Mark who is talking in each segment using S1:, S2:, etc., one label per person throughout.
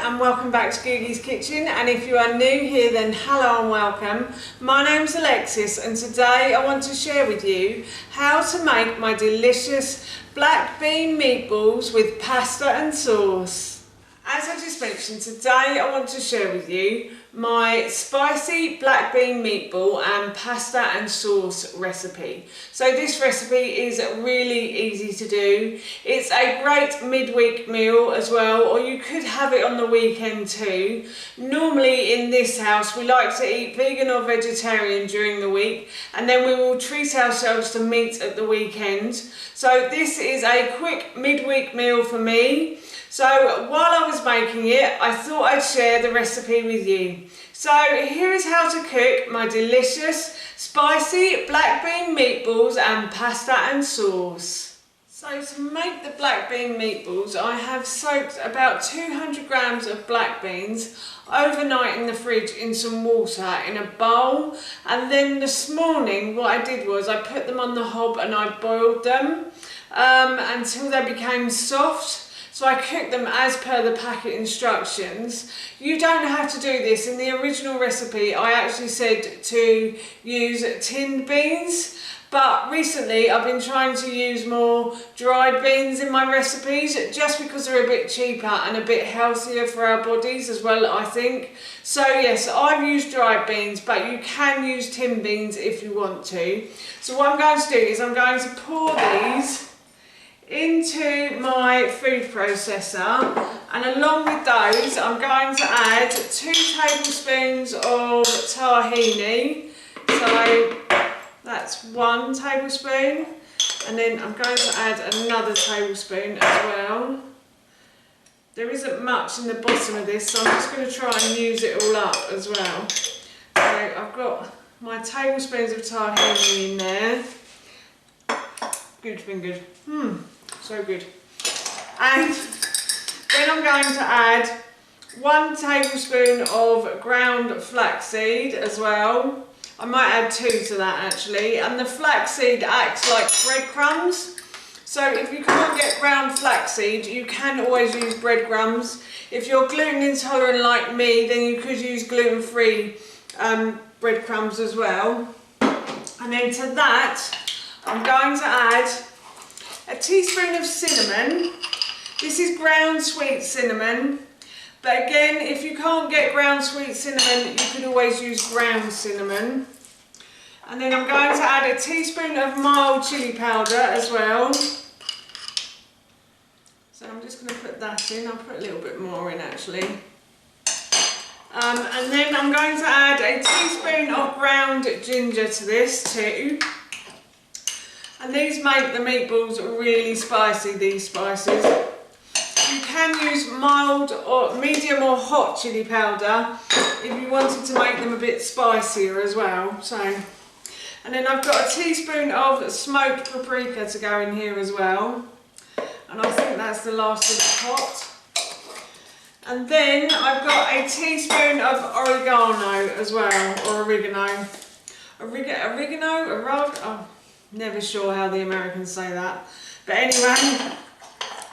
S1: and welcome back to Googie's Kitchen, and if you are new here then hello and welcome. My name's Alexis and today I want to share with you how to make my delicious black bean meatballs with pasta and sauce. As I just mentioned, today I want to share with you my spicy black bean meatball and pasta and sauce recipe. So this recipe is really easy to do. It's a great midweek meal as well, or you could have it on the weekend too. Normally in this house we like to eat vegan or vegetarian during the week, and then we will treat ourselves to meat at the weekend. So this is a quick midweek meal for me. So while I was making it, I thought I'd share the recipe with you. So here is how to cook my delicious spicy black bean meatballs and pasta and sauce. So to make the black bean meatballs, I have soaked about 200 grams of black beans overnight in the fridge in some water in a bowl, and then this morning what I did was I put them on the hob and I boiled them until they became soft. So I cooked them as per the packet instructions. You don't have to do this. In the original recipe, I actually said to use tinned beans, but recently I've been trying to use more dried beans in my recipes just because they're a bit cheaper and a bit healthier for our bodies as well, I think. So yes, I've used dried beans, but you can use tinned beans if you want to. So what I'm going to do is I'm going to pour these into my food processor, and along with those I'm going to add 2 tablespoons of tahini. So that's 1 tablespoon, and then I'm going to add another tablespoon as well. There isn't much in the bottom of this, so I'm just going to try and use it all up as well. So I've got my tablespoons of tahini in there. Good, been good. So good. And then I'm going to add 1 tablespoon of ground flaxseed as well. I might add 2 to that actually. And the flaxseed acts like breadcrumbs. So if you can't get ground flaxseed, you can always use breadcrumbs. If you're gluten intolerant like me, then you could use gluten-free breadcrumbs as well. And then to that, I'm going to add a teaspoon of cinnamon. This is ground sweet cinnamon, but again, if you can't get ground sweet cinnamon, you could always use ground cinnamon. And then I'm going to add a teaspoon of mild chili powder as well. So I'm just going to put that in. I'll put a little bit more in actually. And then I'm going to add a teaspoon of ground ginger to this too. And these make the meatballs really spicy, these spices. You can use mild or medium or hot chili powder if you wanted to make them a bit spicier as well. So, and then I've got a teaspoon of smoked paprika to go in here as well. And I think that's the last of the pot. And then I've got a teaspoon of oregano as well, or oregano. Oh. Never sure how the Americans say that. But anyway,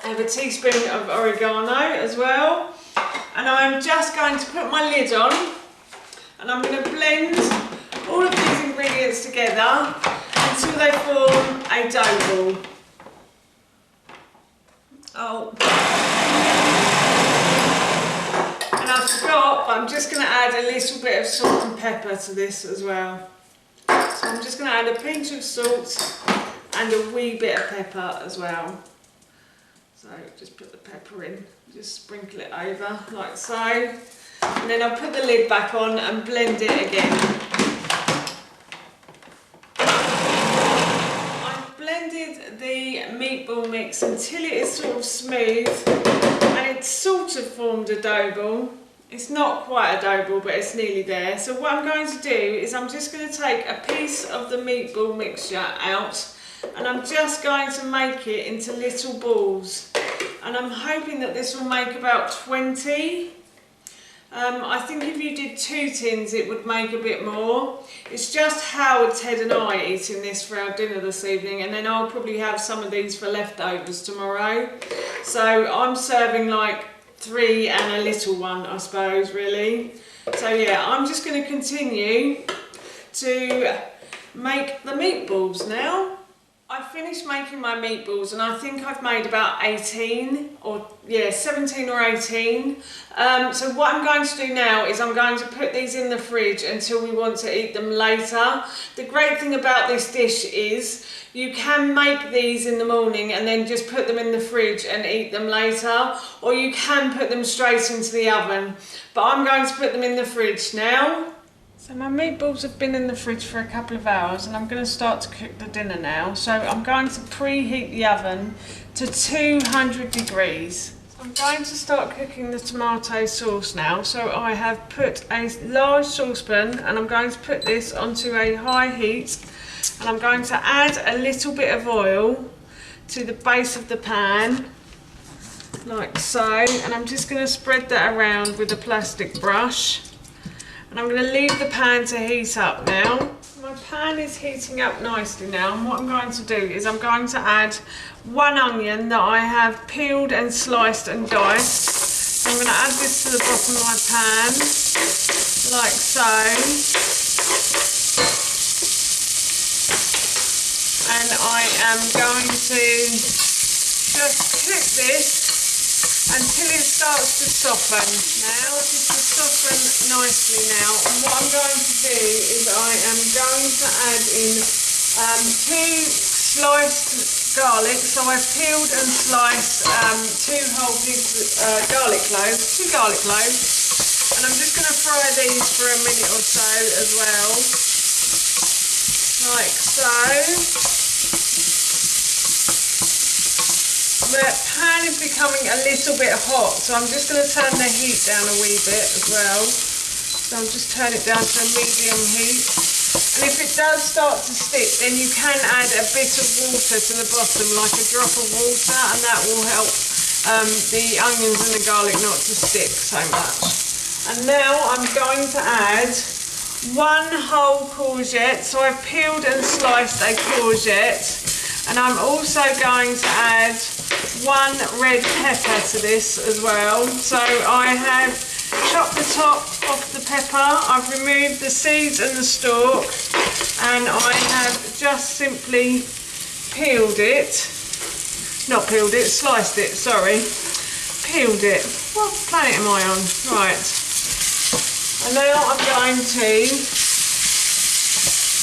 S1: I have a teaspoon of oregano as well. And I'm just going to put my lid on and I'm going to blend all of these ingredients together until they form a dough ball. Oh. And I forgot, but I'm just going to add a little bit of salt and pepper to this as well. So I'm just going to add a pinch of salt and a wee bit of pepper as well. So just put the pepper in, just sprinkle it over like so. And then I'll put the lid back on and blend it again. I've blended the meatball mix until it is sort of smooth and it's sort of formed a dough ball. It's not quite a dough ball, but it's nearly there. So what I'm going to do is I'm just going to take a piece of the meatball mixture out and I'm just going to make it into little balls. And I'm hoping that this will make about 20. I think if you did 2 tins it would make a bit more. It's just Howard, Ted and I eating this for our dinner this evening, and then I'll probably have some of these for leftovers tomorrow. So I'm serving like 3 and a little one, I suppose, really. So yeah, I'm just going to continue to make the meatballs now. I finished making my meatballs and I think I've made about 18 or 17 or 18. So what I'm going to do now is I'm going to put these in the fridge until we want to eat them later. The great thing about this dish is you can make these in the morning and then just put them in the fridge and eat them later, or you can put them straight into the oven. But I'm going to put them in the fridge now. So my meatballs have been in the fridge for a couple of hours and I'm going to start to cook the dinner now. So I'm going to preheat the oven to 200 degrees. So I'm going to start cooking the tomato sauce now. So I have put a large saucepan and I'm going to put this onto a high heat, and I'm going to add a little bit of oil to the base of the pan, like so, and I'm just going to spread that around with a plastic brush. And I'm going to leave the pan to heat up now. My pan is heating up nicely now, and what I'm going to do is I'm going to add 1 onion that I have peeled and sliced and diced. I'm going to add this to the bottom of my pan, like so. And I am going to just cook this until it starts to soften. Now it is to soften nicely now, and what I'm going to do is I am going to add in 2 sliced garlic. So I've peeled and sliced 2 whole pieces garlic cloves, 2 garlic cloves, and I'm just going to fry these for a minute or so as well, like so. The pan is becoming a little bit hot, so I'm just going to turn the heat down a wee bit as well. So I'll just turn it down to a medium heat. And if it does start to stick, then you can add a bit of water to the bottom, like a drop of water, and that will help the onions and the garlic not to stick so much. And now I'm going to add 1 whole courgette. So I've peeled and sliced a courgette. And I'm also going to add 1 red pepper to this as well. So I have chopped the top off the pepper, I've removed the seeds and the stalk, and I have just simply peeled it. Not peeled it, sliced it, sorry. Peeled it. What planet am I on? Right. And now I'm going to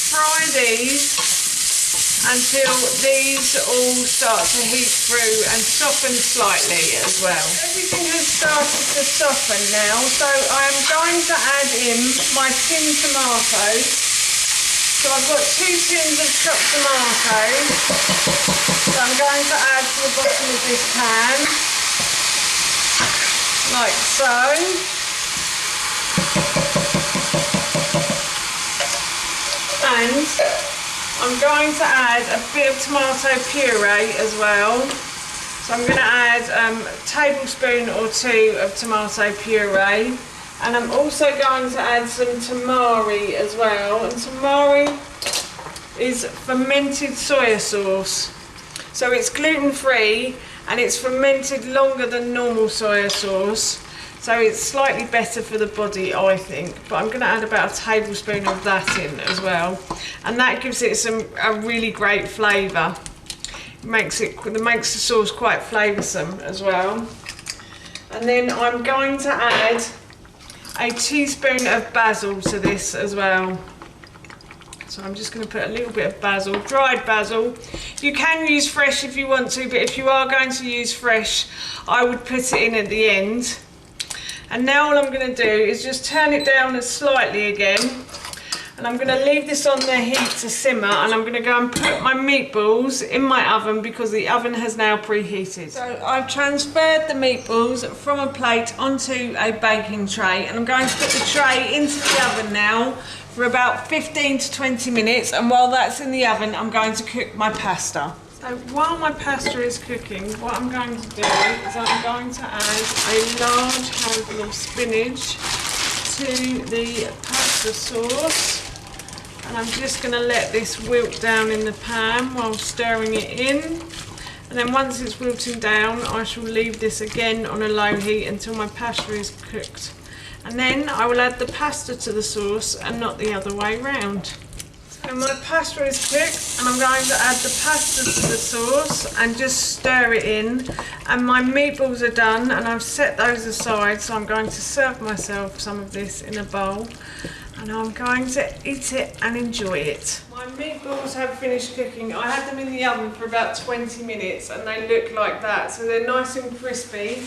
S1: fry these until these all start to heat through and soften slightly as well. Everything has started to soften now, so I'm going to add in my tin tomatoes. So I've got 2 tins of chopped tomatoes, so I'm going to add to the bottom of this pan, like so. And I'm going to add a bit of tomato puree as well. So I'm going to add a tablespoon or 2 of tomato puree. And I'm also going to add some tamari as well. And tamari is fermented soya sauce. So it's gluten-free and it's fermented longer than normal soya sauce. So it's slightly better for the body, I think. But I'm going to add about a tablespoon of that in as well. And that gives it a really great flavour. It makes the sauce quite flavoursome as well. And then I'm going to add a teaspoon of basil to this as well. So I'm just going to put a little bit of basil, dried basil. You can use fresh if you want to, but if you are going to use fresh, I would put it in at the end. And now all I'm going to do is just turn it down slightly again, and I'm going to leave this on the heat to simmer, and I'm going to go and put my meatballs in my oven because the oven has now preheated. So I've transferred the meatballs from a plate onto a baking tray, and I'm going to put the tray into the oven now for about 15 to 20 minutes, and while that's in the oven I'm going to cook my pasta. So while my pasta is cooking, what I'm going to do is I'm going to add a large handful of spinach to the pasta sauce, and I'm just going to let this wilt down in the pan while stirring it in. And then once it's wilting down, I shall leave this again on a low heat until my pasta is cooked. And then I will add the pasta to the sauce and not the other way round. So my pasta is cooked and I'm going to add the pasta to the sauce and just stir it in. And my meatballs are done and I've set those aside, so I'm going to serve myself some of this in a bowl. And I'm going to eat it and enjoy it. My meatballs have finished cooking. I had them in the oven for about 20 minutes and they look like that. So they're nice and crispy.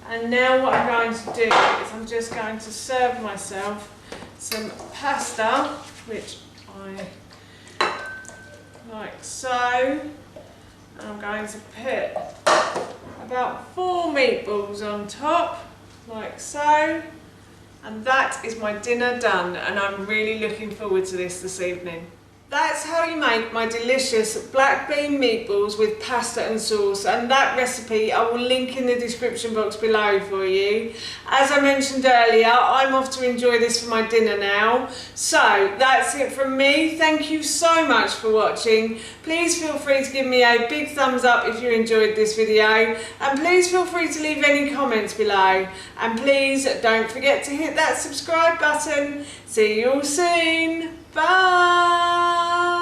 S1: And now what I'm going to do is I'm just going to serve myself some pasta, which I like so. And I'm going to put about 4 meatballs on top, like so. And that is my dinner done, and I'm really looking forward to this evening. That's how you make my delicious black bean meatballs with pasta and sauce, and that recipe I will link in the description box below for you. As I mentioned earlier, I'm off to enjoy this for my dinner now. So that's it from me. Thank you so much for watching. Please feel free to give me a big thumbs up if you enjoyed this video, and please feel free to leave any comments below. And please don't forget to hit that subscribe button. See you all soon. Bye!